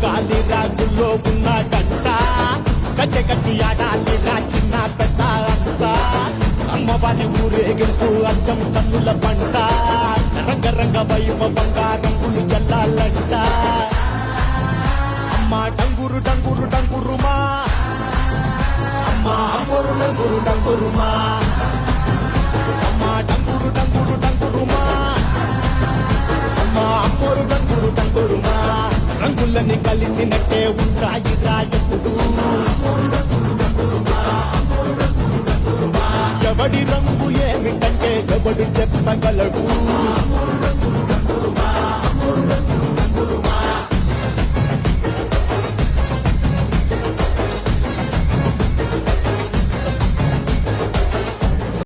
గాలి రాగుల్లో ఉన్నాడంట కచ్చగట్టి ఆడాలి రా చిన్న పెద్ద అంతా అమ్మవారి ఊరేగింపు అచ్చం కన్నుల పంట రంగరంగ వైభవంగా రంగులు చల్లాలంట అమ్మ డంగురు డంగురు డంగురుమా అమ్మ అమ్మోరు డంగురు డంగురుమా అమ్మ డంగురు డంగురు డంగురుమా అమ్మ అమ్మోరు డంగురు డంగురుమా రంగులని కలిసినట్టే ఉంటాయి రాజపుడు ఎవడి రంగు ఏమిటంటే ఎవడు చెప్పగలడు